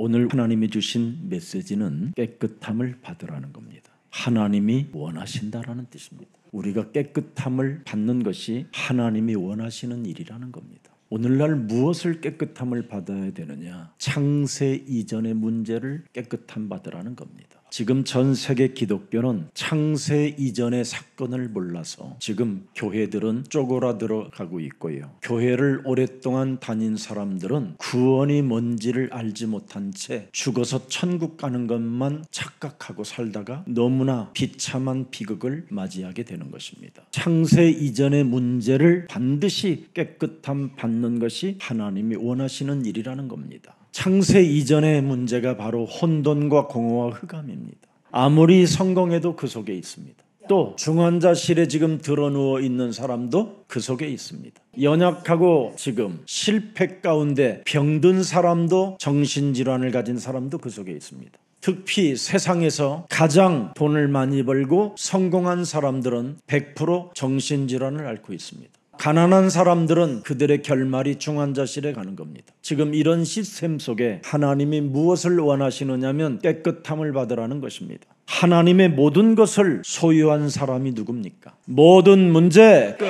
오늘 하나님이 주신 메시지는 깨끗함을 받으라는 겁니다. 하나님이 원하신다라는 뜻입니다. 우리가 깨끗함을 받는 것이 하나님이 원하시는 일이라는 겁니다. 오늘날 무엇을 깨끗함을 받아야 되느냐? 창세 이전의 문제를 깨끗함 받으라는 겁니다. 지금 전 세계 기독교는 창세 이전의 사건을 몰라서 지금 교회들은 쪼그라들어가고 있고요. 교회를 오랫동안 다닌 사람들은 구원이 뭔지를 알지 못한 채 죽어서 천국 가는 것만 착각하고 살다가 너무나 비참한 비극을 맞이하게 되는 것입니다. 창세 이전의 문제를 반드시 깨끗함 받는 것이 하나님이 원하시는 일이라는 겁니다. 창세 이전의 문제가 바로 혼돈과 공허와 흑암입니다. 아무리 성공해도 그 속에 있습니다. 또 중환자실에 지금 드러누워 있는 사람도 그 속에 있습니다. 연약하고 지금 실패 가운데 병든 사람도, 정신질환을 가진 사람도 그 속에 있습니다. 특히 세상에서 가장 돈을 많이 벌고 성공한 사람들은 100% 정신질환을 앓고 있습니다. 가난한 사람들은 그들의 결말이 중환자실에 가는 겁니다. 지금 이런 시스템 속에 하나님이 무엇을 원하시느냐면 깨끗함을 받으라는 것입니다. 하나님의 모든 것을 소유한 사람이 누굽니까? 모든 문제 끝.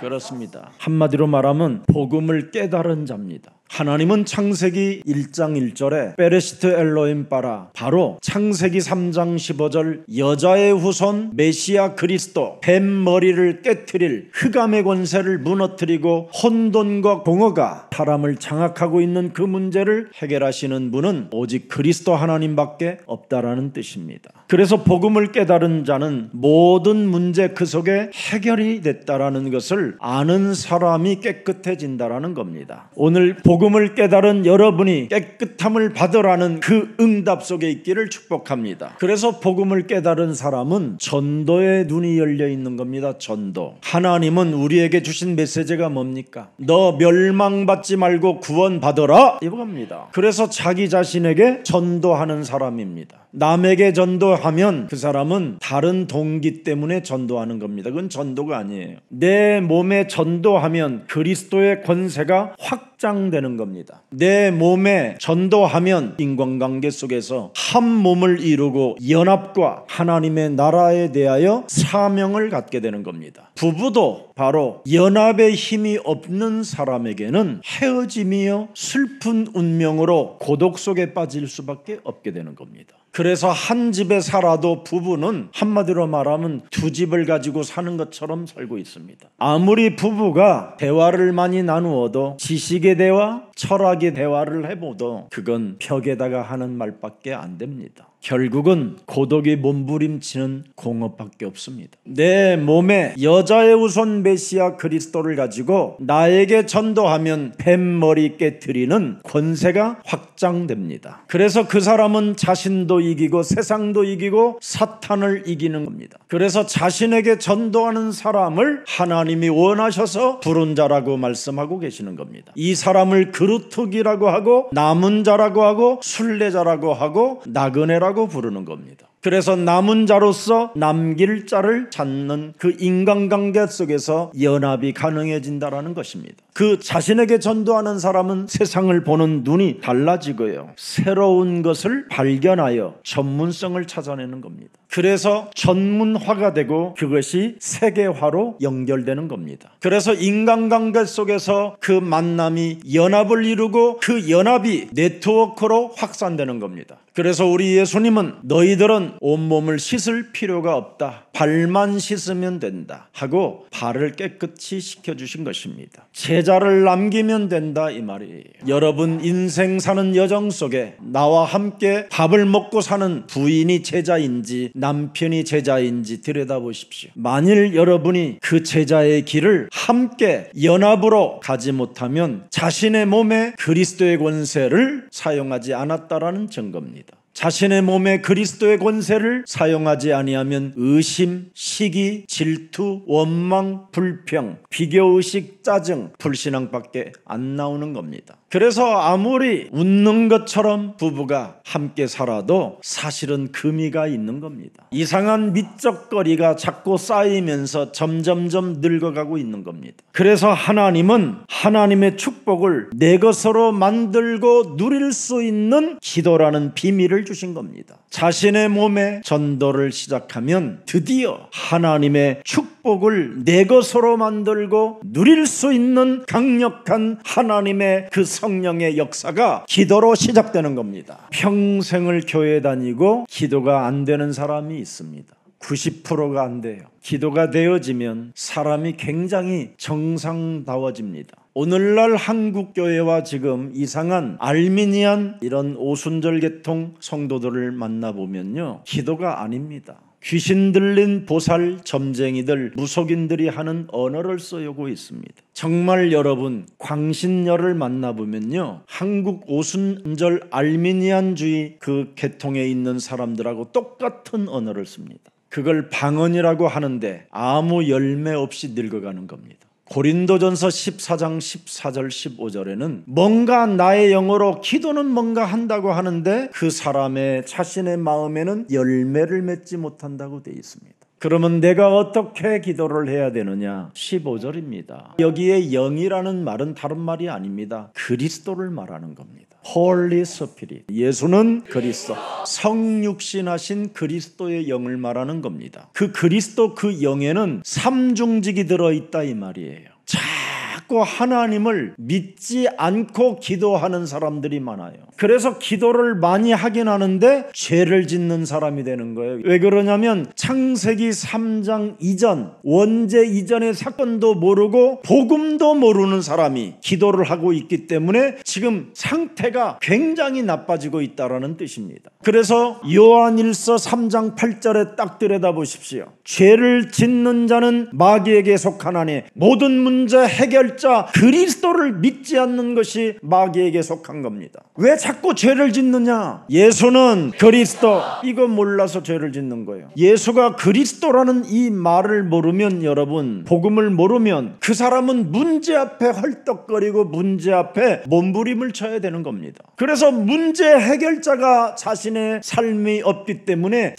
그렇습니다. 한마디로 말하면 복음을 깨달은 자입니다. 하나님은 창세기 1장 1절에 베레시트 엘로임 바라, 바로 창세기 3장 15절 여자의 후손 메시아 그리스도, 뱀머리를 깨트릴 흑암의 권세를 무너뜨리고 혼돈과 공허가 사람을 장악하고 있는 그 문제를 해결하시는 분은 오직 그리스도 하나님밖에 없다라는 뜻입니다. 그래서 복음을 깨달은 자는 모든 문제 그 속에 해결이 됐다라는 것을 아는 사람이 깨끗해진다라는 겁니다. 오늘 복음을 깨달은 여러분이 깨끗함을 받으라는 그 응답 속에 있기를 축복합니다. 그래서 복음을 깨달은 사람은 전도의 눈이 열려 있는 겁니다. 전도. 하나님은 우리에게 주신 메시지가 뭡니까? 너 멸망받지 말고 구원받아라, 이겁니다. 그래서 자기 자신에게 전도하는 사람입니다. 남에게 전도하면 그 사람은 다른 동기 때문에 전도하는 겁니다. 그건 전도가 아니에요. 내 몸에 전도하면 그리스도의 권세가 확장되는 겁니다. 내 몸에 전도하면 인간관계 속에서 한 몸을 이루고 연합과 하나님의 나라에 대하여 사명을 갖게 되는 겁니다. 부부도 바로 연합의 힘이 없는 사람에게는 헤어짐이요 슬픈 운명으로 고독 속에 빠질 수밖에 없게 되는 겁니다. 그래서 한 집에 살아도 부부는 한마디로 말하면 두 집을 가지고 사는 것처럼 살고 있습니다. 아무리 부부가 대화를 많이 나누어도 지식의 대화, 철학의 대화를 해봐도 그건 벽에다가 하는 말밖에 안 됩니다. 결국은 고독이 몸부림치는 공업밖에 없습니다. 내 몸에 여자의 후손 메시아 그리스도를 가지고 나에게 전도하면 뱀머리 깨트리는 권세가 확장됩니다. 그래서 그 사람은 자신도 이기고 세상도 이기고 사탄을 이기는 겁니다. 그래서 자신에게 전도하는 사람을 하나님이 원하셔서 부른 자라고 말씀하고 계시는 겁니다. 이 사람을 그루터기라고 하고 남은 자라고 하고 순례자라고 하고 나그네라고 부르는 겁니다. 그래서 남은 자로서 남길 자를 찾는 그 인간관계 속에서 연합이 가능해진다라는 것입니다. 그 자신에게 전도하는 사람은 세상을 보는 눈이 달라지고요. 새로운 것을 발견하여 전문성을 찾아내는 겁니다. 그래서 전문화가 되고 그것이 세계화로 연결되는 겁니다. 그래서 인간관계 속에서 그 만남이 연합을 이루고 그 연합이 네트워크로 확산되는 겁니다. 그래서 우리 예수님은 너희들은 온몸을 씻을 필요가 없다, 발만 씻으면 된다 하고 발을 깨끗이 씻겨주신 것입니다. 제자를 남기면 된다, 이 말이에요. 여러분 인생 사는 여정 속에 나와 함께 밥을 먹고 사는 부인이 제자인지 남편이 제자인지 들여다보십시오. 만일 여러분이 그 제자의 길을 함께 연합으로 가지 못하면 자신의 몸에 그리스도의 권세를 사용하지 않았다라는 증거입니다. 자신의 몸에 그리스도의 권세를 사용하지 아니하면 의심, 시기, 질투, 원망, 불평, 비교의식, 짜증, 불신앙밖에 안 나오는 겁니다. 그래서 아무리 웃는 것처럼 부부가 함께 살아도 사실은 금이가 있는 겁니다. 이상한 미적거리가 자꾸 쌓이면서 점점점 늙어가고 있는 겁니다. 그래서 하나님은 하나님의 축복을 내 것으로 만들고 누릴 수 있는 기도라는 비밀을 주신 겁니다. 자신의 몸에 전도를 시작하면 드디어 하나님의 축복을 내 것으로 만들고 누릴 수 있는 강력한 하나님의 그 성령의 역사가 기도로 시작되는 겁니다. 평생을 교회 다니고 기도가 안 되는 사람이 있습니다. 90%가 안 돼요. 기도가 되어지면 사람이 굉장히 정상다워집니다. 오늘날 한국교회와 지금 이상한 알미니안 이런 오순절 계통 성도들을 만나보면요, 기도가 아닙니다. 귀신 들린 보살 점쟁이들 무속인들이 하는 언어를 쓰고 있습니다. 정말 여러분 광신녀를 만나보면요, 한국 오순절 알미니안주의 그 계통에 있는 사람들하고 똑같은 언어를 씁니다. 그걸 방언이라고 하는데 아무 열매 없이 늙어가는 겁니다. 고린도전서 14장 14절 15절에는 뭔가 나의 영어로 기도는 뭔가 한다고 하는데 그 사람의 자신의 마음에는 열매를 맺지 못한다고 되어 있습니다. 그러면 내가 어떻게 기도를 해야 되느냐? 15절입니다. 여기에 영이라는 말은 다른 말이 아닙니다. 그리스도를 말하는 겁니다. Holy Spirit. 예수는 그리스도, 성육신하신 그리스도의 영을 말하는 겁니다. 그 그리스도 그 영에는 삼중직이 들어있다 이 말이에요. 자꾸 하나님을 믿지 않고 기도하는 사람들이 많아요. 그래서 기도를 많이 하긴 하는데 죄를 짓는 사람이 되는 거예요. 왜 그러냐면 창세기 3장 이전, 원죄 이전의 사건도 모르고 복음도 모르는 사람이 기도를 하고 있기 때문에 지금 상태가 굉장히 나빠지고 있다는 뜻입니다. 그래서 요한일서 3장 8절에 딱 들여다보십시오. 죄를 짓는 자는 마귀에게 속하나니 모든 문제 해결자 그리스도를 믿지 않는 것이 마귀에게 속한 겁니다. 왜 자꾸 죄를 짓느냐? 예수는 그리스도, 이거 몰라서 죄를 짓는 거예요. 예수가 그리스도라는 이 말을 모르면, 여러분 복음을 모르면 그 사람은 문제 앞에 헐떡거리고 문제 앞에 몸부림을 쳐야 되는 겁니다. 그래서 문제 해결자가 자신의 삶이 없기 때문에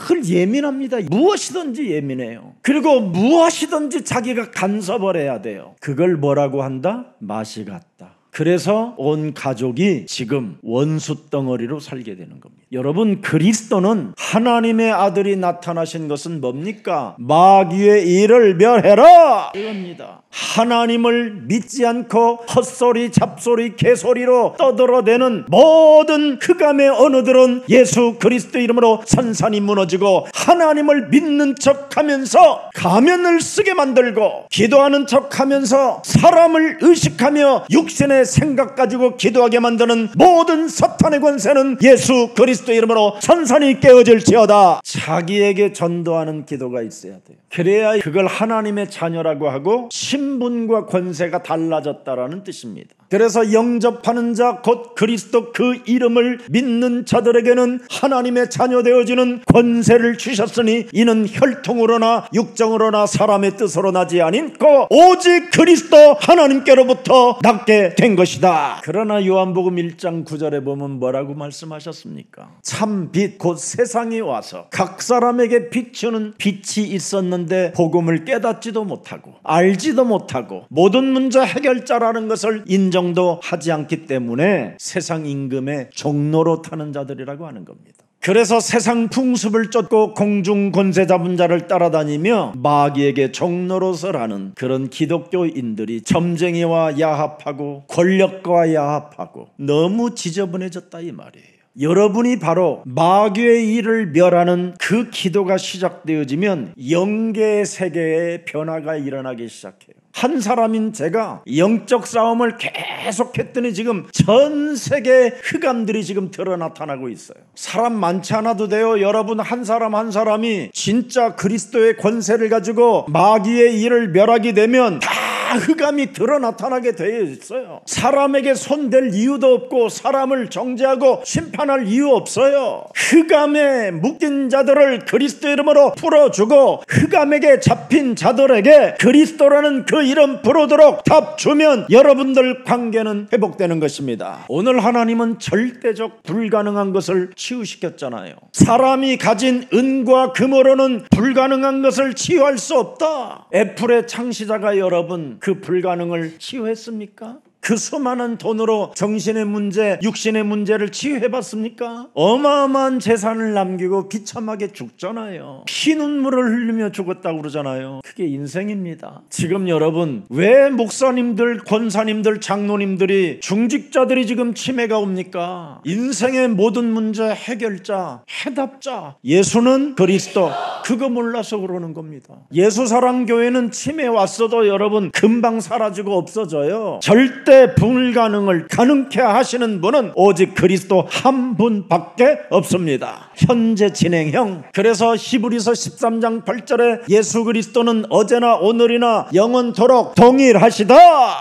늘 예민합니다. 무엇이든지 예민해요. 그리고 무엇이든지 자기가 간섭을 해야 돼요. 그걸 뭐라고 한다? 맛이 같다. 그래서 온 가족이 지금 원수 덩어리로 살게 되는 겁니다. 여러분, 그리스도는 하나님의 아들이 나타나신 것은 뭡니까? 마귀의 일을 멸해라 이겁니다. 하나님을 믿지 않고 헛소리 잡소리 개소리로 떠들어대는 모든 흑암의 언어들은 예수 그리스도 이름으로 산산이 무너지고, 하나님을 믿는 척하면서 가면을 쓰게 만들고 기도하는 척하면서 사람을 의식하며 육신의 생각 가지고 기도하게 만드는 모든 사탄의 권세는 예수 그리스도 이름으로 산산이 깨어질지어다. 자기에게 전도하는 기도가 있어야 돼요. 그래야 그걸 하나님의 자녀라고 하고 신분과 권세가 달라졌다라는 뜻입니다. 그래서 영접하는 자 곧 그리스도 그 이름을 믿는 자들에게는 하나님의 자녀 되어지는 권세를 주셨으니 이는 혈통으로나 육정으로나 사람의 뜻으로 나지 아니고 오직 그리스도 하나님께로부터 낳게 된 것이다. 그러나 요한복음 1장 9절에 보면 뭐라고 말씀하셨습니까? 참 빛 곧 세상에 와서 각 사람에게 비추는 빛이 있었는데 복음을 깨닫지도 못하고 알지도 못하고 모든 문제 해결자라는 것을 인정도 하지 않기 때문에 세상 임금의 종로로 타는 자들이라고 하는 겁니다. 그래서 세상 풍습을 쫓고 공중 권세 잡은 자를 따라다니며 마귀에게 종노릇을 그런 기독교인들이 점쟁이와 야합하고 권력과 야합하고 너무 지저분해졌다 이 말이에요. 여러분이 바로 마귀의 일을 멸하는 그 기도가 시작되어지면 영계의 세계에 변화가 일어나기 시작해요. 한 사람인 제가 영적 싸움을 계속했더니 지금 전 세계 흑암들이 지금 드러 나타나고 있어요. 사람 많지 않아도 돼요. 여러분 한 사람 한 사람이 진짜 그리스도의 권세를 가지고 마귀의 일을 멸하게 되면 다 흑암이 드러 나타나게 되어 있어요. 사람에게 손댈 이유도 없고 사람을 정죄하고 심판할 이유 없어요. 흑암에 묶인 자들을 그리스도 이름으로 풀어주고 흑암에게 잡힌 자들에게 그리스도라는 그 이름 부르도록 답 주면 여러분들 관계는 회복되는 것입니다. 오늘 하나님은 절대적 불가능한 것을 치유시켰잖아요. 사람이 가진 은과 금으로는 불가능한 것을 치유할 수 없다. 애플의 창시자가 여러분 그 불가능을 치유했습니까? 그 수많은 돈으로 정신의 문제, 육신의 문제를 치유해봤습니까? 어마어마한 재산을 남기고 비참하게 죽잖아요. 피눈물을 흘리며 죽었다고 그러잖아요. 그게 인생입니다. 지금 여러분 왜 목사님들, 권사님들, 장로님들이 중직자들이 지금 치매가 옵니까? 인생의 모든 문제 해결자, 해답자 예수는 그리스도. 그거 몰라서 그러는 겁니다. 예수사랑교회는 치매 왔어도 여러분 금방 사라지고 없어져요. 절대 불가능을 가능케 하시는 분은 오직 그리스도 한 분밖에 없습니다. 현재 진행형. 그래서 히브리서 13장 8절에 예수 그리스도는 어제나 오늘이나 영원토록 동일하시다.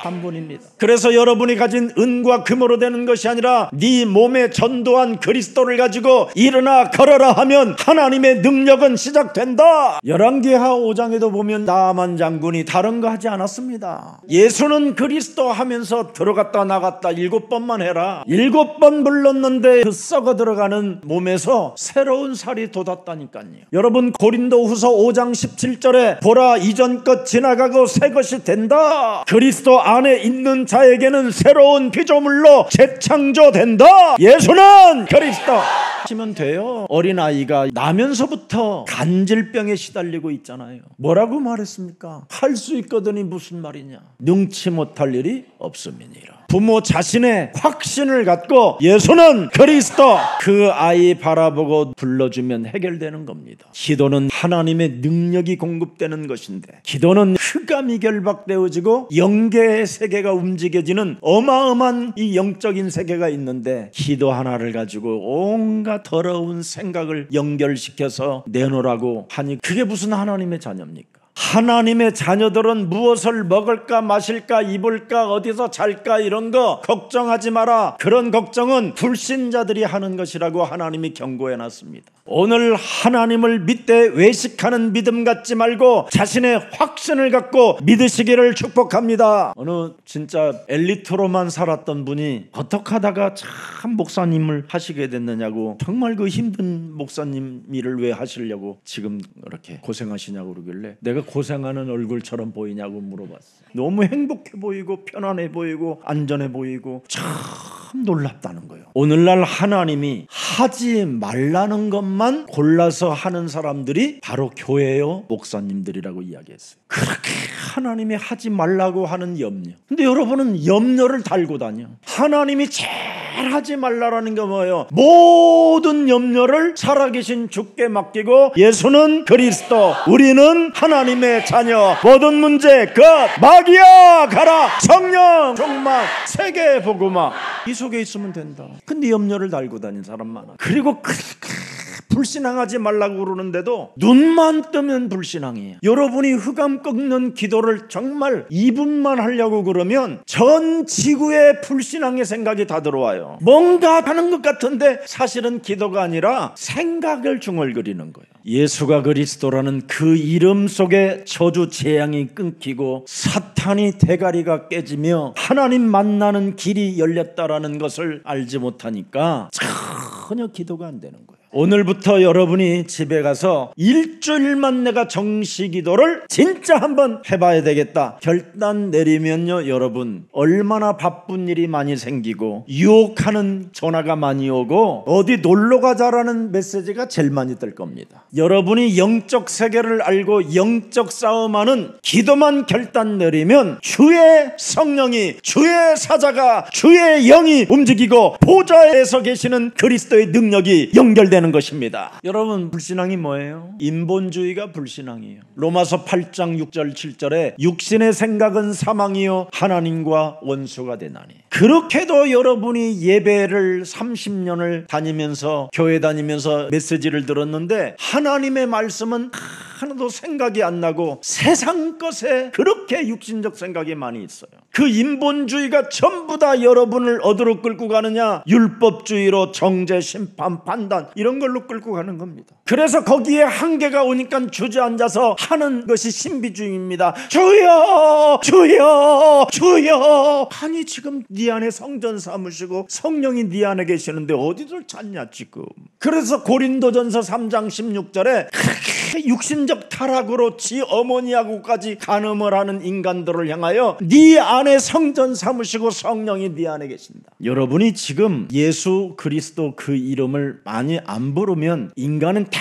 한 분입니다. 그래서 여러분이 가진 은과 금으로 되는 것이 아니라 네 몸에 전도한 그리스도를 가지고 일어나 걸어라 하면 하나님의 능력은 시작된다. 열왕기하 5장에도 보면 나아만 장군이 다른 거 하지 않았습니다. 예수는 그리스도 하면서 들어갔다 나갔다 7번만 해라. 7번 불렀는데 그 썩어 들어가는 몸에서 새로운 살이 돋았다니까요. 여러분 고린도후서 5장 17절에 보라 이전 것 지나가고 새 것이 된다. 그리스도 안에 있는 자에게는 새로운 피조물로 재창조된다. 예수는 그리스도 하시면 돼요. 어린아이가 나면서부터 간질병에 시달리고 있잖아요. 뭐라고 말했습니까? 할 수 있거든이 무슨 말이냐? 능치 못할 일이 없음이니라. 부모 자신의 확신을 갖고 예수는 그리스도 그 아이 바라보고 불러주면 해결되는 겁니다. 기도는 하나님의 능력이 공급되는 것인데 기도는 흑암이 결박되어지고 영계의 세계가 움직여지는 어마어마한 이 영적인 세계가 있는데 기도 하나를 가지고 온갖 더러운 생각을 연결시켜서 내놓으라고 하니 그게 무슨 하나님의 자녀입니까? 하나님의 자녀들은 무엇을 먹을까 마실까 입을까 어디서 잘까 이런 거 걱정하지 마라. 그런 걱정은 불신자들이 하는 것이라고 하나님이 경고해놨습니다. 오늘 하나님을 믿되 외식하는 믿음 갖지 말고 자신의 확신을 갖고 믿으시기를 축복합니다. 어느 진짜 엘리트로만 살았던 분이 어떻게 하다가 참 목사님을 하시게 됐느냐고, 정말 그 힘든 목사님 일을 왜 하시려고 지금 그렇게 고생하시냐고 그러길래 내가 고생하는 얼굴처럼 보이냐고 물어봤어요. 너무 행복해 보이고 편안해 보이고 안전해 보이고 참 놀랍다는 거예요. 오늘날 하나님이 하지 말라는 것만 골라서 하는 사람들이 바로 교회요 목사님들이라고 이야기했어요. 그렇게 하나님이 하지 말라고 하는 염려. 근데 여러분은 염려를 달고 다녀. 하나님이 제일 하지 말라라는 게 뭐예요? 모든 염려를 살아계신 주께 맡기고 예수는 그리스도, 우리는 하나님의 자녀, 모든 문제 끝, 마귀야 가라, 성령 종말, 세계 복음화 이 속에 있으면 된다. 근데 염려를 달고 다니는 사람 많아. 그리고 불신앙하지 말라고 그러는데도 눈만 뜨면 불신앙이에요. 여러분이 흑암 꺾는 기도를 정말 2분만 하려고 그러면 전 지구에 불신앙의 생각이 다 들어와요. 뭔가 하는 것 같은데 사실은 기도가 아니라 생각을 중얼거리는 거예요. 예수가 그리스도라는 그 이름 속에 저주 재앙이 끊기고 사탄이 대가리가 깨지며 하나님 만나는 길이 열렸다라는 것을 알지 못하니까 전혀 기도가 안 되는 거예요. 오늘부터 여러분이 집에 가서 일주일만 내가 정시기도를 진짜 한번 해봐야 되겠다 결단 내리면요, 여러분 얼마나 바쁜 일이 많이 생기고 유혹하는 전화가 많이 오고 어디 놀러가자라는 메시지가 제일 많이 뜰 겁니다. 여러분이 영적 세계를 알고 영적 싸움하는 기도만 결단 내리면 주의 성령이, 주의 사자가, 주의 영이 움직이고 보좌에서 계시는 그리스도의 능력이 연결되는 것입니다. 여러분 불신앙이 뭐예요? 인본주의가 불신앙이에요. 로마서 8장 6절 7절에 육신의 생각은 사망이요 하나님과 원수가 되나니. 그렇게도 여러분이 예배를 30년을 다니면서 교회 다니면서 메시지를 들었는데 하나님의 말씀은 하나도 생각이 안 나고 세상 것에 그렇게 육신적 생각이 많이 있어요. 그 인본주의가 전부 다 여러분을 어디로 끌고 가느냐? 율법주의로 정죄, 심판, 판단 이런 걸로 끌고 가는 겁니다. 그래서 거기에 한계가 오니까 주저앉아서 하는 것이 신비주의입니다. 주여 주여 주여. 아니 지금 네 안에 성전 삼으시고 성령이 네 안에 계시는데 어디를 찾냐 지금. 그래서 고린도전서 3장 16절에 육신적 타락으로 지 어머니하고까지 간음을 하는 인간들을 향하여 네 안에 성전 삼으시고 성령이 네 안에 계신다. 여러분이 지금 예수 그리스도 그 이름을 많이 안 부르면 인간은 다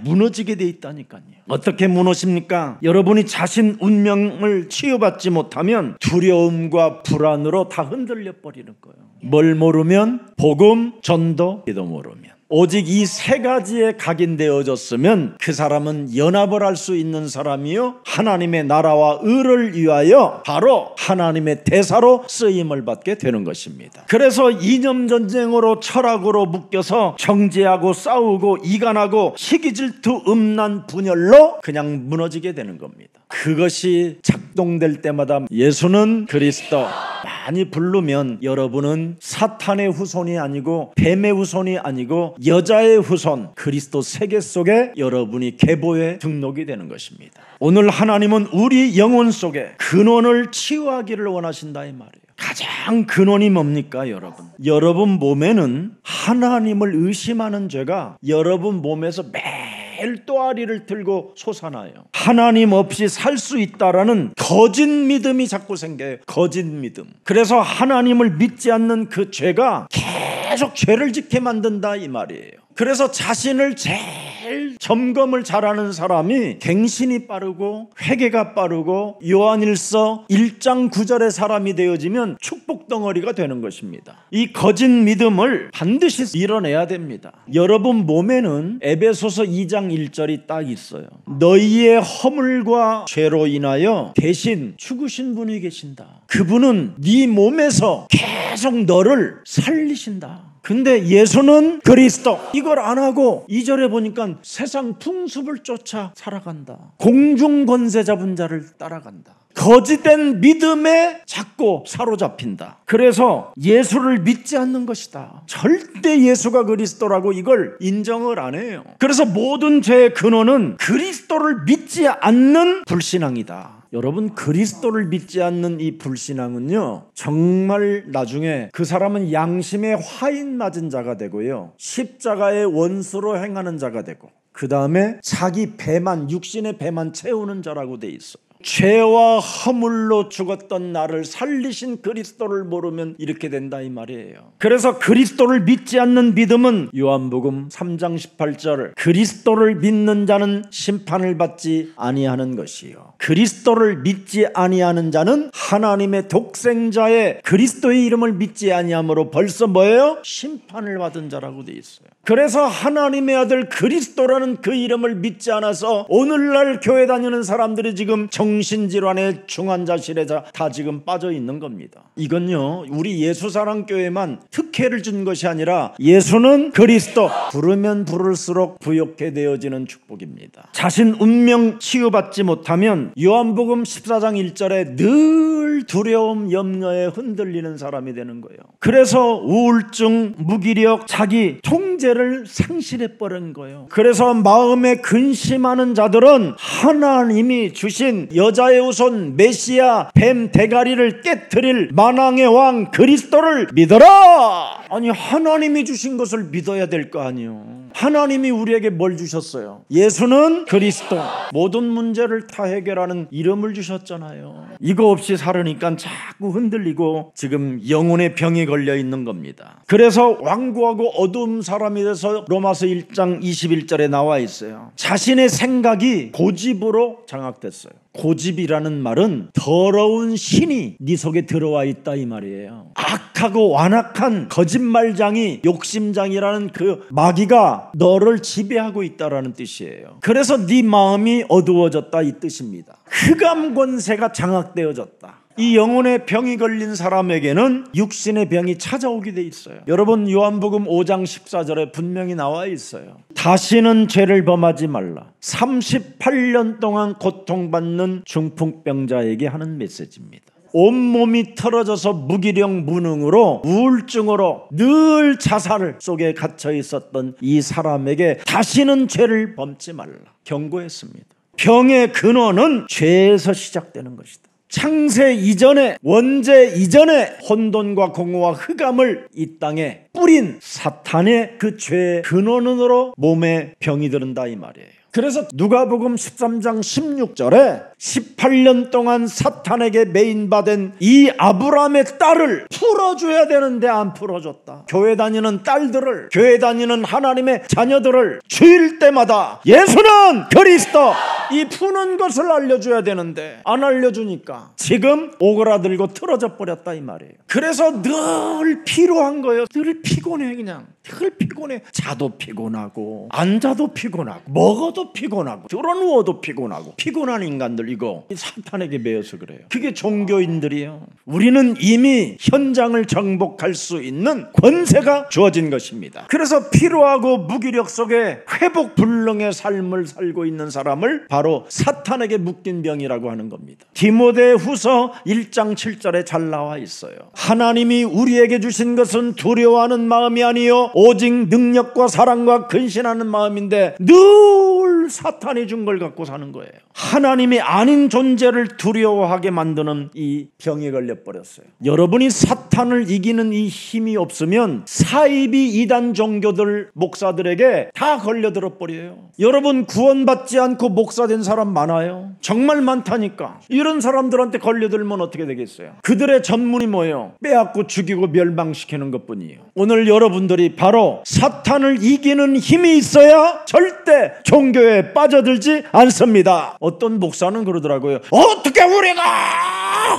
무너지게 돼 있다니까요. 어떻게 무너집니까? 여러분이 자신 운명을 치유받지 못하면 두려움과 불안으로 다 흔들려 버리는 거예요. 뭘 모르면? 복음, 전도, 기도 모르면. 오직 이 세 가지에 각인되어졌으면 그 사람은 연합을 할 수 있는 사람이요, 하나님의 나라와 의를 위하여 바로 하나님의 대사로 쓰임을 받게 되는 것입니다. 그래서 이념전쟁으로 철학으로 묶여서 정죄하고 싸우고 이간하고 시기질투 음란 분열로 그냥 무너지게 되는 겁니다. 그것이 작동될 때마다 예수는 그리스도 많이 부르면 여러분은 사탄의 후손이 아니고 뱀의 후손이 아니고 여자의 후손 그리스도 세계 속에 여러분이 계보에 등록이 되는 것입니다. 오늘 하나님은 우리 영혼 속에 근원을 치유하기를 원하신다 이 말이에요. 가장 근원이 뭡니까 여러분? 여러분 몸에는 하나님을 의심하는 죄가 여러분 몸에서 매일 또아리를 들고 솟아나요. 하나님 없이 살 수 있다라는 거짓 믿음이 자꾸 생겨요. 거짓 믿음. 그래서 하나님을 믿지 않는 그 죄가 계속 죄를 짓게 만든다 이 말이에요. 그래서 자신을 제일 점검을 잘하는 사람이 갱신이 빠르고 회개가 빠르고 요한일서 1장 9절의 사람이 되어지면 축복 덩어리가 되는 것입니다. 이 거짓 믿음을 반드시 밀어내야 됩니다. 여러분 몸에는 에베소서 2장 1절이 딱 있어요. 너희의 허물과 죄로 인하여 대신 죽으신 분이 계신다. 그분은 네 몸에서 계속 너를 살리신다. 근데 예수는 그리스도 이걸 안 하고 2절에 보니까 세상 풍습을 쫓아 살아간다. 공중 권세 잡은 자를 따라간다. 거짓된 믿음에 자꾸 사로잡힌다. 그래서 예수를 믿지 않는 것이다. 절대 예수가 그리스도라고 이걸 인정을 안 해요. 그래서 모든 죄의 근원은 그리스도를 믿지 않는 불신앙이다. 여러분 그리스도를 믿지 않는 이 불신앙은요 정말 나중에 그 사람은 양심의 화인 맞은 자가 되고요 십자가의 원수로 행하는 자가 되고 그 다음에 자기 배만 육신의 배만 채우는 자라고 돼 있어요. 죄와 허물로 죽었던 나를 살리신 그리스도를 모르면 이렇게 된다 이 말이에요. 그래서 그리스도를 믿지 않는 믿음은 요한복음 3장 18절 그리스도를 믿는 자는 심판을 받지 아니하는 것이요 그리스도를 믿지 아니하는 자는 하나님의 독생자의 그리스도의 이름을 믿지 아니함으로 벌써 뭐예요? 심판을 받은 자라고 돼 있어요. 그래서 하나님의 아들 그리스도라는 그 이름을 믿지 않아서 오늘날 교회 다니는 사람들이 지금 정신질환의 중환자실에 다 지금 빠져 있는 겁니다. 이건요 우리 예수사랑교회만 특혜를 준 것이 아니라 예수는 그리스도 부르면 부를수록 부욕해 되어지는 축복입니다. 자신 운명 치유받지 못하면 요한복음 14장 1절에 늘 두려움 염려에 흔들리는 사람이 되는 거예요. 그래서 우울증 무기력 자기 통제를 상실해버린 거예요. 그래서 마음에 근심하는 자들은 하나님이 주신 여자의 후손 메시아 뱀 대가리를 깨트릴 만왕의 왕 그리스도를 믿어라. 아니 하나님이 주신 것을 믿어야 될 거 아니에요. 하나님이 우리에게 뭘 주셨어요? 예수는 그리스도 모든 문제를 다 해결하는 이름을 주셨잖아요. 이거 없이 살으니까 자꾸 흔들리고 지금 영혼의 병이 걸려 있는 겁니다. 그래서 완고하고 어두운 사람이 돼서 로마서 1장 21절에 나와 있어요. 자신의 생각이 고집으로 장악됐어요. 고집이라는 말은 더러운 신이 네 속에 들어와 있다 이 말이에요. 악하고 완악한 거짓말장이 욕심장이라는 그 마귀가 너를 지배하고 있다라는 뜻이에요. 그래서 네 마음이 어두워졌다 이 뜻입니다. 흑암 권세가 장악되어졌다. 이 영혼의 병이 걸린 사람에게는 육신의 병이 찾아오게 돼 있어요. 여러분 요한복음 5장 14절에 분명히 나와 있어요. 다시는 죄를 범하지 말라. 38년 동안 고통받는 중풍병자에게 하는 메시지입니다. 온몸이 털어져서 무기력 무능으로 우울증으로 늘 자살 속에 갇혀 있었던 이 사람에게 다시는 죄를 범지 말라 경고했습니다. 병의 근원은 죄에서 시작되는 것이다. 창세 이전에, 원죄 이전에 혼돈과 공허와 흑암을 이 땅에 뿌린 사탄의 그 죄의 근원으로 몸에 병이 들은다 이 말이에요. 그래서 누가복음 13장 16절에 18년 동안 사탄에게 매인받은 이 아브라함의 딸을 풀어줘야 되는데 안 풀어줬다. 교회 다니는 딸들을, 교회 다니는 하나님의 자녀들을 주일 때마다 예수는 그리스도 이 푸는 것을 알려줘야 되는데 안 알려주니까 지금 오그라들고 틀어져 버렸다 이 말이에요. 그래서 늘 피로한 거예요. 늘 피곤해. 그냥 늘 피곤해. 자도 피곤하고 앉아도 피곤하고 먹어도 피곤하고 들어누워도 피곤하고 피곤한 인간들 이거 사탄에게 매여서 그래요. 그게 종교인들이에요. 우리는 이미 현장을 정복할 수 있는 권세가 주어진 것입니다. 그래서 피로하고 무기력 속에 회복 불능의 삶을 살고 있는 사람을 바로 사탄에게 묶인 병이라고 하는 겁니다. 디모데후서 1장 7절에 잘 나와 있어요. 하나님이 우리에게 주신 것은 두려워하는 마음이 아니요 오직 능력과 사랑과 근신하는 마음인데 늘 사탄이 준 걸 갖고 사는 거예요. 하나님이 아닌 존재를 두려워하게 만드는 이 병에 걸려버렸어요. 여러분이 사탄을 이기는 이 힘이 없으면 사이비 이단 종교들 목사들에게 다 걸려들어 버려요. 여러분 구원받지 않고 목사된 사람 많아요. 정말 많다니까. 이런 사람들한테 걸려들면 어떻게 되겠어요? 그들의 전문이 뭐예요? 빼앗고 죽이고 멸망시키는 것뿐이에요. 오늘 여러분들이 바로 사탄을 이기는 힘이 있어야 절대 종교에 빠져들지 않습니다. 어떤 목사는 그러더라고요. 어떻게 우리가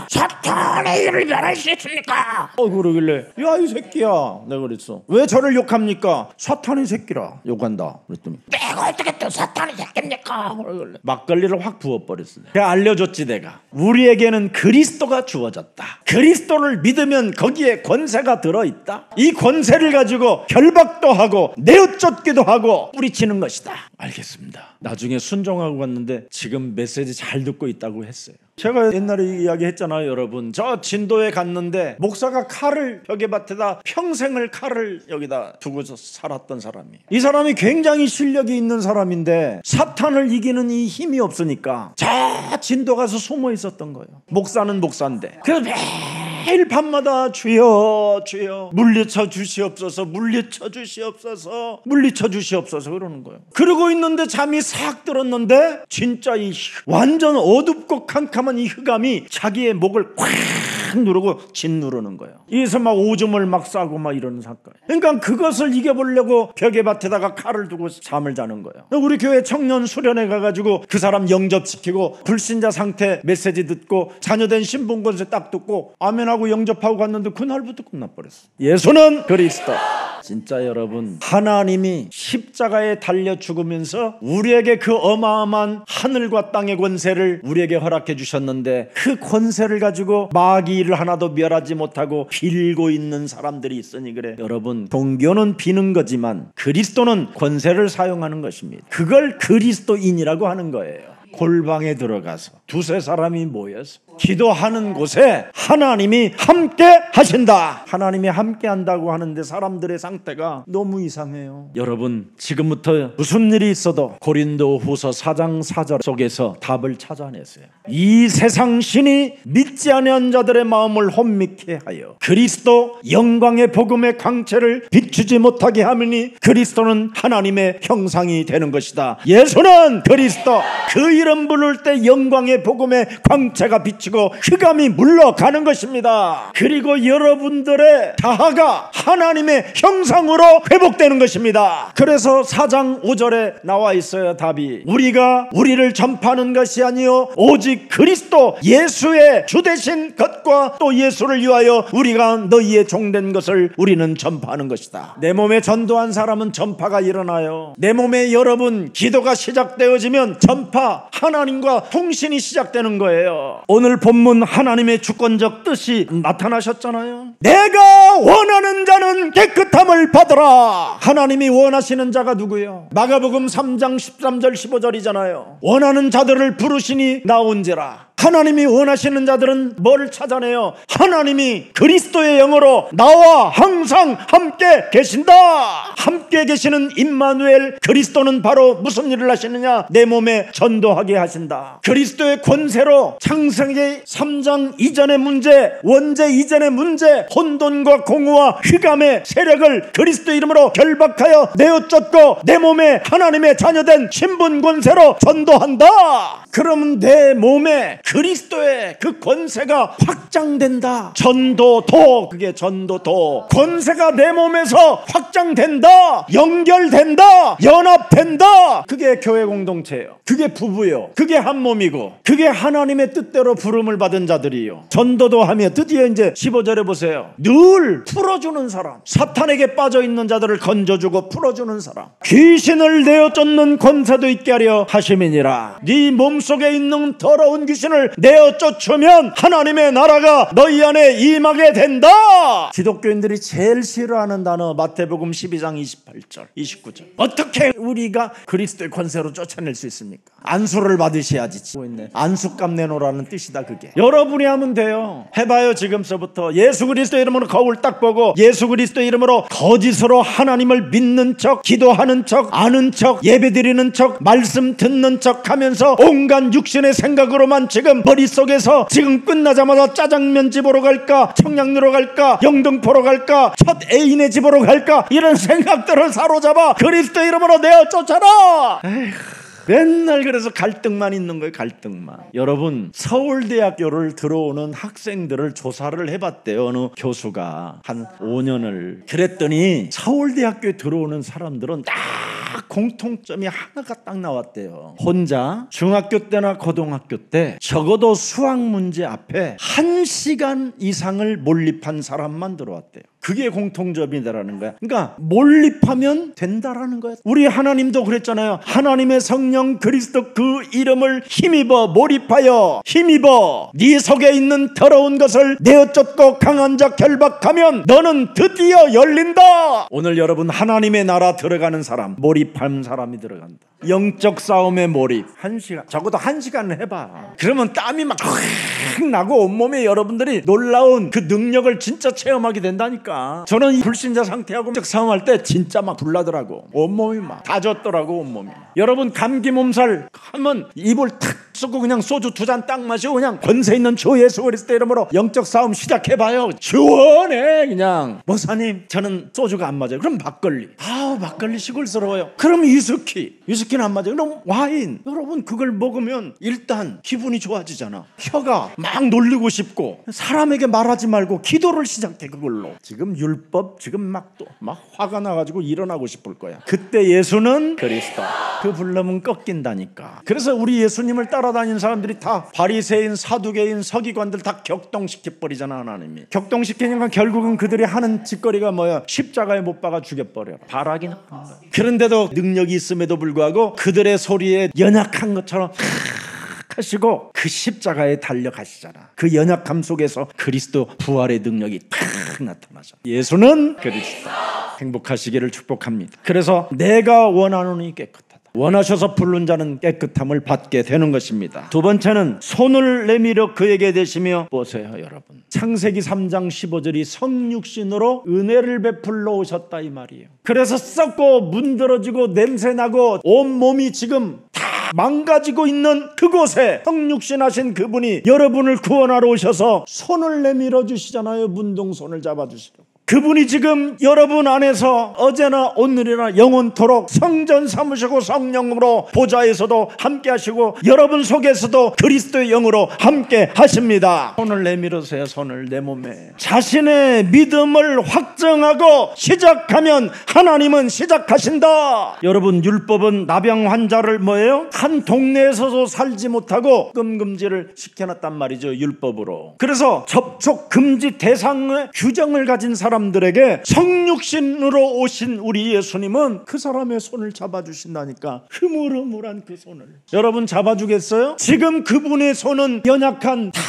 사탄의 일을 멸할 수 있습니까? 그러길래 야 이 새끼야 내가 그랬어. 왜 저를 욕합니까? 사탄의 새끼라 욕한다. 그랬더니 내가 어떻게 또 사탄의 새끼입니까? 그러길래 막걸리를 확 부어버렸어요. 그냥 알려줬지 내가. 우리에게는 그리스도가 주어졌다. 그리스도를 믿으면 거기에 권세가 들어있다. 이 권세를 가지고 결박도 하고 내어쫓기도 하고 뿌리치는 것이다. 알겠습니다. 나중에 순종하고 갔는데 지금 메시지 잘 듣고 있다고 했어요. 제가 옛날에 이야기했잖아요. 여러분 저 진도에 갔는데 목사가 칼을 벽에밭에다 평생을 칼을 여기다 두고서 살았던 사람이, 이 사람이 굉장히 실력이 있는 사람인데 사탄을 이기는 이 힘이 없으니까 저 진도 가서 숨어 있었던 거예요. 목사는 목사인데 그래서 매일 밤마다 주여 주여 물리쳐 주시옵소서 물리쳐 주시옵소서 물리쳐 주시옵소서 그러는 거예요. 그러고 있는데 잠이 싹 들었는데 진짜 이 완전 어둡고 캄캄한 이 흑암이 자기의 목을 콱 누르고 짓누르는 거예요. 이래서 막 오줌을 막 싸고 막 이러는 사건. 그러니까 그것을 이겨보려고 벽에밭에다가 칼을 두고 잠을 자는 거예요. 우리 교회 청년 수련회 가가지고 그 사람 영접시키고 불신자 상태 메시지 듣고 자녀된 신분권세 딱 듣고 아멘하고 영접하고 갔는데 그날부터 끝나버렸어. 예수는 그리스도. 진짜 여러분 하나님이 십자가에 달려 죽으면서 우리에게 그 어마어마한 하늘과 땅의 권세를 우리에게 허락해 주셨는데 그 권세를 가지고 마귀를 하나도 멸하지 못하고 빌고 있는 사람들이 있으니 그래. 여러분 종교는 비는 거지만 그리스도는 권세를 사용하는 것입니다. 그걸 그리스도인이라고 하는 거예요. 골방에 들어가서 두세 사람이 모여서 기도하는 곳에 하나님이 함께 하신다. 하나님이 함께 한다고 하는데 사람들의 상태가 너무 이상해요. 여러분 지금부터 무슨 일이 있어도 고린도후서 4장 4절 속에서 답을 찾아냈어요. 이 세상 신이 믿지 않은 자들의 마음을 혼미케 하여 그리스도 영광의 복음의 광채를 비추지 못하게 하느니 그리스도는 하나님의 형상이 되는 것이다. 예수는 그리스도. 그 이름 부를 때 영광의 복음의 광채가 비치고 흑암이 물러가는 것입니다. 그리고 여러분들의 자아가 하나님의 형상으로 회복되는 것입니다. 그래서 4장 5절에 나와 있어요. 답이 우리가 우리를 전파하는 것이 아니요 오직 그리스도 예수의 주되신 것과 또 예수를 위하여 우리가 너희의 종된 것을 우리는 전파하는 것이다. 내 몸에 전도한 사람은 전파가 일어나요. 내 몸에 여러분 기도가 시작되어지면 전파 하나님과 통신이 시작되는 거예요. 오늘 오늘 본문 하나님의 주권적 뜻이 나타나셨잖아요. 내가 원하는 자는 깨끗함을 받으라. 하나님이 원하시는 자가 누구예요? 마가복음 3장 13절 15절이잖아요. 원하는 자들을 부르시니 나온지라. 하나님이 원하시는 자들은 뭘 찾아내요? 하나님이 그리스도의 영으로 나와 항상 함께 계신다. 함께 계시는 임마누엘 그리스도는 바로 무슨 일을 하시느냐? 내 몸에 전도하게 하신다. 그리스도의 권세로 창세기 3장 이전의 문제, 원죄 이전의 문제, 혼돈과 공허와 휘감의 세력을 그리스도 이름으로 결박하여 내어쫓고 내 몸에 하나님의 자녀된 신분 권세로 전도한다. 그러면 내 몸에 그리스도의 그 권세가 확장된다. 전도도, 그게 전도도. 권세가 내 몸에서 확장된다. 연결된다. 연합된다. 그게 교회 공동체예요. 그게 부부예요. 그게 한 몸이고, 그게 하나님의 뜻대로 부름을 받은 자들이요. 전도도 하며 드디어 이제 15절에 보세요. 늘 풀어주는 사람, 사탄에게 빠져있는 자들을 건져주고 풀어주는 사람, 귀신을 내어쫓는 권세도 있게 하려 하심이니라. 네 몸속에 있는 더러운 귀신을 내어쫓으면 하나님의 나라가 너희 안에 임하게 된다. 기독교인들이 제일 싫어하는 단어 마태복음 12장 28절 29절. 어떻게 우리가 그리스도의 권세로 쫓아낼 수 있습니까? 안수를 받으셔야지. 안수값 내놓으라는 뜻이다. 그게 여러분이 하면 돼요. 해봐요. 지금서부터 예수 그리스도 이름으로 거울 딱 보고 예수 그리스도 이름으로 거짓으로 하나님을 믿는 척, 기도하는 척, 아는 척, 예배드리는 척, 말씀 듣는 척 하면서 온갖 육신의 생각으로만 지금 머릿속에서 지금 끝나자마자 짜장면 집으로 갈까, 청량리로 갈까, 영등포로 갈까, 첫 애인의 집으로 갈까, 이런 생각들을 사로잡아 그리스도 이름으로 내어 쫓아라. 맨날 그래서 갈등만 있는 거예요. 갈등만. 여러분, 서울대학교를 들어오는 학생들을 조사를 해봤대요. 어느 교수가 한 5년을. 그랬더니 서울대학교에 들어오는 사람들은 딱 공통점이 하나가 딱 나왔대요. 혼자 중학교 때나 고등학교 때 적어도 수학 문제 앞에 1시간 이상을 몰입한 사람만 들어왔대요. 그게 공통점이다라는 거야. 그러니까 몰입하면 된다라는 거야. 우리 하나님도 그랬잖아요. 하나님의 성령 그리스도 그 이름을 힘입어 몰입하여 힘입어 네 속에 있는 더러운 것을 내어쫓고 강한 자 결박하면 너는 드디어 열린다. 오늘 여러분 하나님의 나라 들어가는 사람, 몰입한 사람이 들어간다. 영적 싸움에 몰입 1시간, 적어도 1시간을 해봐. 그러면 땀이 막 나고 온몸에 여러분들이 놀라운 그 능력을 진짜 체험하게 된다니까. 저는 불신자 상태하고 영적 싸움할 때 진짜 막 불나더라고. 온몸이 막 다 젖더라고. 온몸이. 여러분 감기 몸살 하면 입을 탁 쏟고 그냥 소주 2잔 딱 마시고 그냥 권세 있는 주 예수 그리스도 이름으로 영적 싸움 시작해봐요. 시원해. 그냥 목사님 저는 소주가 안 맞아요. 그럼 막걸리. 막걸리 시골스러워요. 그럼 위스키는 안 맞아요. 그럼 와인. 여러분 그걸 먹으면 일단 기분이 좋아지잖아. 혀가 막 놀리고 싶고 사람에게 말하지 말고 기도를 시작해. 그걸로 지금 율법 지금 막 화가 나가지고 일어나고 싶을 거야. 그때 예수는 그리스도. 그 불러면 꺾인다니까. 그래서 우리 예수님을 따라다니는 사람들이 다 바리새인, 사두개인, 서기관들 다 격동시켜버리잖아. 하나님이 격동시키니까 결국은 그들이 하는 짓거리가 뭐야? 십자가에 못 박아 죽여버려. 바라기는. 그런데도 능력이 있음에도 불구하고 그들의 소리에 연약한 것처럼 하시고 그 십자가에 달려가시잖아. 그 연약함 속에서 그리스도 부활의 능력이 탁 나타나죠. 예수는 그리스도. 행복하시기를 축복합니다. 그래서 내가 원하노니 깨끗하다. 원하셔서 부른 자는 깨끗함을 받게 되는 것입니다. 두 번째는 손을 내밀어 그에게 대시며 보세요. 여러분 창세기 3장 15절이 성육신으로 은혜를 베풀러 오셨다 이 말이에요. 그래서 썩고 문드러지고 냄새나고 온몸이 지금 다 망가지고 있는 그곳에 성육신 하신 그분이 여러분을 구원하러 오셔서 손을 내밀어 주시잖아요. 문둥손을 잡아주시려고. 그분이 지금 여러분 안에서 어제나 오늘이나 영원토록 성전 삼으시고 성령으로 보좌에서도 함께 하시고 여러분 속에서도 그리스도의 영으로 함께 하십니다. 손을 내밀으세요. 손을 내 몸에. 자신의 믿음을 확정하고 시작하면 하나님은 시작하신다. 여러분 율법은 나병 환자를 뭐예요? 한 동네에서도 살지 못하고 금금지를 시켜놨단 말이죠. 율법으로. 그래서 접촉 금지 대상의 규정을 가진 사람들에게 성육신으로 오신 우리 예수님은 그 사람의 손을 잡아주신다니까. 흐물흐물한 그 손을 여러분 잡아주겠어요? 지금 그분의 손은 연약한 다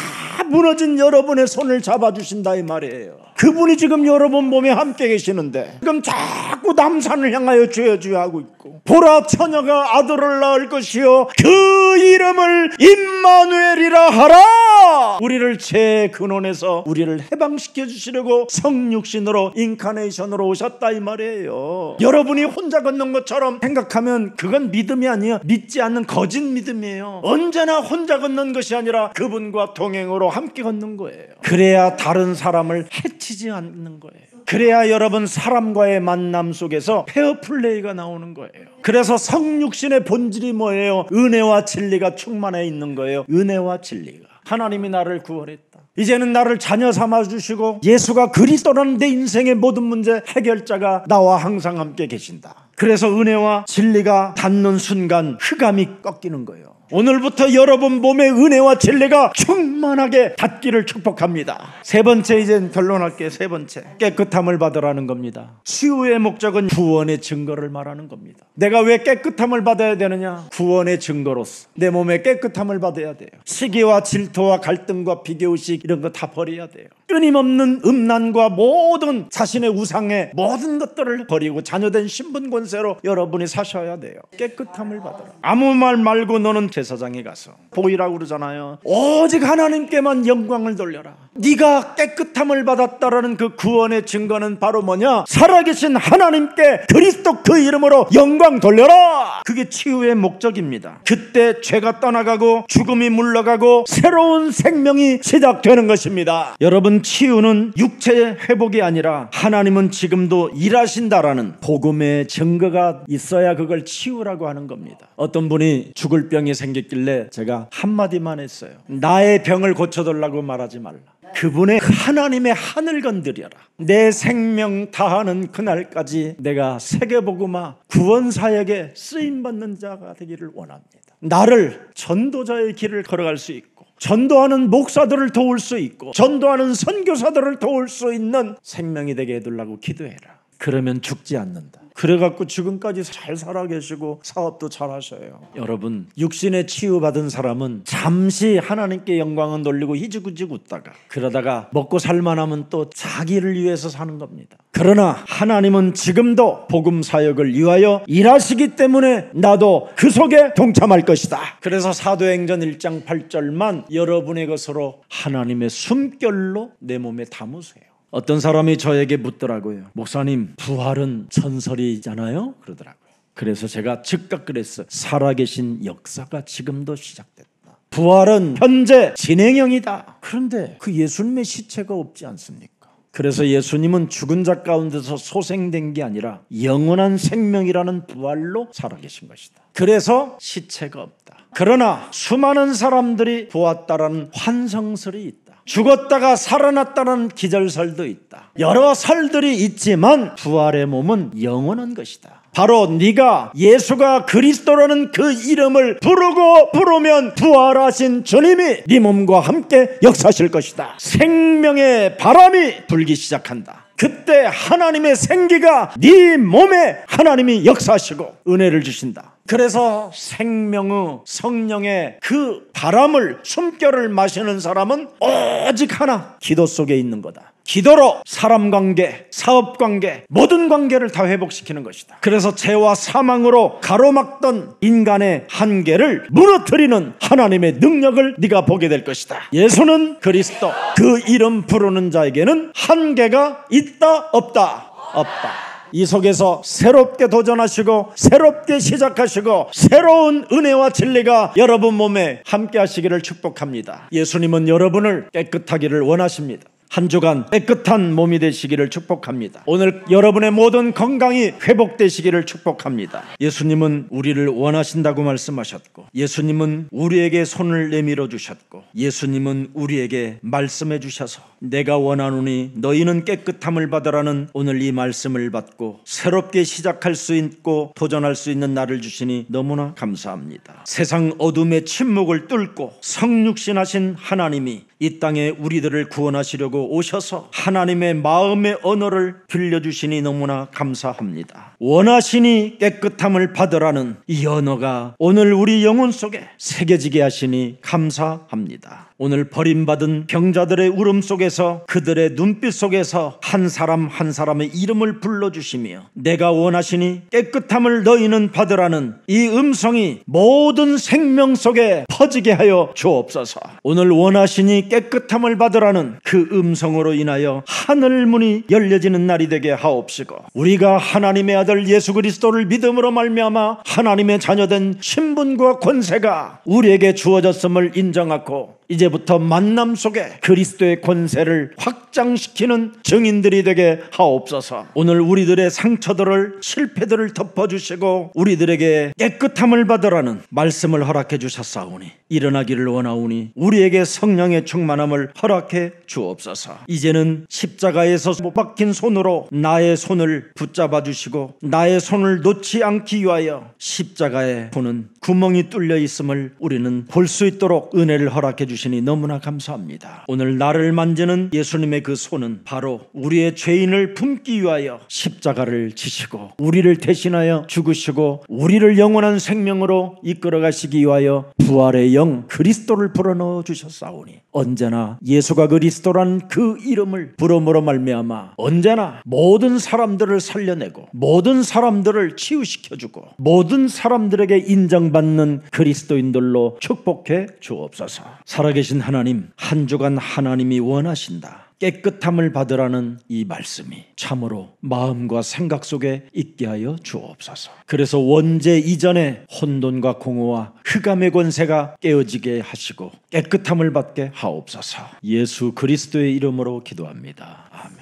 무너진 여러분의 손을 잡아주신다 이 말이에요. 그분이 지금 여러분 몸에 함께 계시는데 지금 자꾸 남산을 향하여 주여 주여 하고 있고, 보라 처녀가 아들을 낳을 것이요 그 이름을 임마누엘이라 하라. 우리를 제 근원에서 우리를 해방시켜 주시려고 성육신으로 인카네이션으로 오셨다 이 말이에요. 여러분이 혼자 걷는 것처럼 생각하면 그건 믿음이 아니에요. 믿지 않는 거짓 믿음이에요. 언제나 혼자 걷는 것이 아니라 그분과 동행으로 함께 걷는 거예요. 그래야 다른 사람을 해치지 않는 거예요. 그래야 여러분 사람과의 만남 속에서 페어플레이가 나오는 거예요. 그래서 성육신의 본질이 뭐예요? 은혜와 진리가 충만해 있는 거예요. 은혜와 진리가. 하나님이 나를 구원했다. 이제는 나를 자녀 삼아주시고 예수가 그리스도라는 내 인생의 모든 문제 해결자가 나와 항상 함께 계신다. 그래서 은혜와 진리가 닿는 순간 흑암이 꺾이는 거예요. 오늘부터 여러분 몸에 은혜와 진리가 충만하게 닿기를 축복합니다. 세 번째, 이제 결론할게요. 세 번째, 깨끗함을 받으라는 겁니다. 치유의 목적은 구원의 증거를 말하는 겁니다. 내가 왜 깨끗함을 받아야 되느냐? 구원의 증거로서 내 몸에 깨끗함을 받아야 돼요. 시기와 질투와 갈등과 비교의식 이런 거 다 버려야 돼요. 끊임없는 음란과 모든 자신의 우상의 모든 것들을 버리고 자녀된 신분 권세로 여러분이 사셔야 돼요. 깨끗함을 받아라. 아무 말 말고 너는 제사장에 가서 보이라고 그러잖아요. 오직 하나님께만 영광을 돌려라. 네가 깨끗함을 받았다라는 그 구원의 증거는 바로 뭐냐? 살아계신 하나님께 그리스도 그 이름으로 영광 돌려라. 그게 치유의 목적입니다. 그때 죄가 떠나가고 죽음이 물러가고 새로운 생명이 시작되는 것입니다. 여러분, 치유는 육체의 회복이 아니라 하나님은 지금도 일하신다라는 복음의 증거가 있어야 그걸 치유라고 하는 겁니다. 어떤 분이 죽을 병이 생겼길래 제가 한마디만 했어요. 나의 병을 고쳐달라고 말하지 말라. 그분의 하나님의 하늘 건드려라. 내 생명 다하는 그날까지 내가 세계복음화 구원사역에 쓰임받는 자가 되기를 원합니다. 나를 전도자의 길을 걸어갈 수 있고, 전도하는 목사들을 도울 수 있고, 전도하는 선교사들을 도울 수 있는 생명이 되게 해달라고 기도해라. 그러면 죽지 않는다. 그래갖고 지금까지 잘 살아계시고 사업도 잘 하셔요. 여러분, 육신에 치유받은 사람은 잠시 하나님께 영광은 돌리고 희지구직 웃다가 그러다가 먹고 살만하면 또 자기를 위해서 사는 겁니다. 그러나 하나님은 지금도 복음 사역을 위하여 일하시기 때문에 나도 그 속에 동참할 것이다. 그래서 사도행전 1장 8절만 여러분의 것으로 하나님의 숨결로 내 몸에 담으세요. 어떤 사람이 저에게 묻더라고요. 목사님, 부활은 전설이잖아요? 그러더라고요. 그래서 제가 즉각 그랬어요. 살아계신 역사가 지금도 시작됐다. 부활은 현재 진행형이다. 그런데 그 예수님의 시체가 없지 않습니까? 그래서 예수님은 죽은 자 가운데서 소생된 게 아니라 영원한 생명이라는 부활로 살아계신 것이다. 그래서 시체가 없다. 그러나 수많은 사람들이 보았다라는 환상설이 있다. 죽었다가 살아났다는 기절설도 있다. 여러 설들이 있지만 부활의 몸은 영원한 것이다. 바로 네가 예수가 그리스도라는 그 이름을 부르면 부활하신 주님이 네 몸과 함께 역사하실 것이다. 생명의 바람이 불기 시작한다. 그때 하나님의 생기가 네 몸에 하나님이 역사하시고 은혜를 주신다. 그래서 생명의 성령의 그 바람을 숨결을 마시는 사람은 오직 하나, 기도 속에 있는 거다. 기도로 사람 관계, 사업 관계, 모든 관계를 다 회복시키는 것이다. 그래서 죄와 사망으로 가로막던 인간의 한계를 무너뜨리는 하나님의 능력을 네가 보게 될 것이다. 예수는 그리스도, 그 이름 부르는 자에게는 한계가 있다 없다? 없다. 이 속에서 새롭게 도전하시고 새롭게 시작하시고 새로운 은혜와 진리가 여러분 몸에 함께 하시기를 축복합니다. 예수님은 여러분을 깨끗하기를 원하십니다. 한 주간 깨끗한 몸이 되시기를 축복합니다. 오늘 여러분의 모든 건강이 회복되시기를 축복합니다. 예수님은 우리를 원하신다고 말씀하셨고, 예수님은 우리에게 손을 내밀어 주셨고, 예수님은 우리에게 말씀해 주셔서 내가 원하노니 너희는 깨끗함을 받으라는 오늘 이 말씀을 받고 새롭게 시작할 수 있고 도전할 수 있는 날을 주시니 너무나 감사합니다. 세상 어둠의 침묵을 뚫고 성육신하신 하나님이 이 땅에 우리들을 구원하시려고 오셔서 하나님의 마음의 언어를 들려주시니 너무나 감사합니다. 원하시니 깨끗함을 받으라는 이 언어가 오늘 우리 영혼 속에 새겨지게 하시니 감사합니다. 오늘 버림받은 병자들의 울음 속에서 그들의 눈빛 속에서 한 사람 한 사람의 이름을 불러주시며 내가 원하시니 깨끗함을 너희는 받으라는 이 음성이 모든 생명 속에 퍼지게 하여 주옵소서. 오늘 원하시니 깨끗함을 받으라는 그 음성으로 인하여 하늘 문이 열려지는 날이 되게 하옵시고 우리가 하나님의 아들 예수 그리스도를 믿음으로 말미암아 하나님의 자녀된 신분과 권세가 우리에게 주어졌음을 인정하고 이제부터 만남 속에 그리스도의 권세를 확장시키는 증인들이 되게 하옵소서. 오늘 우리들의 상처들을 실패들을 덮어주시고 우리들에게 깨끗함을 받으라는 말씀을 허락해 주셨사오니 일어나기를 원하오니 우리에게 성령의 충만함을 허락해 주옵소서. 이제는 십자가에서 못 박힌 손으로 나의 손을 붙잡아 주시고 나의 손을 놓지 않기 위하여 십자가의 손은 구멍이 뚫려 있음을 우리는 볼 수 있도록 은혜를 허락해 주시니 너무나 감사합니다. 오늘 나를 만지는 예수님의 그 손은 바로 우리의 죄인을 품기 위하여 십자가를 지시고 우리를 대신하여 죽으시고 우리를 영원한 생명으로 이끌어 가시기 위하여 부활의 영 그리스도를 불어넣어 주셨사오니 언제나 예수가 그리스도란 그 이름을 부름으로 말미암아 언제나 모든 사람들을 살려내고 모든 사람들을 치유시켜주고 모든 사람들에게 인정받는 그리스도인들로 축복해 주옵소서. 살아계신 하나님, 한 주간 하나님이 원하신다. 깨끗함을 받으라는 이 말씀이 참으로 마음과 생각 속에 있게 하여 주옵소서. 그래서 원죄 이전에 혼돈과 공허와 흑암의 권세가 깨어지게 하시고 깨끗함을 받게 하옵소서. 예수 그리스도의 이름으로 기도합니다. 아멘.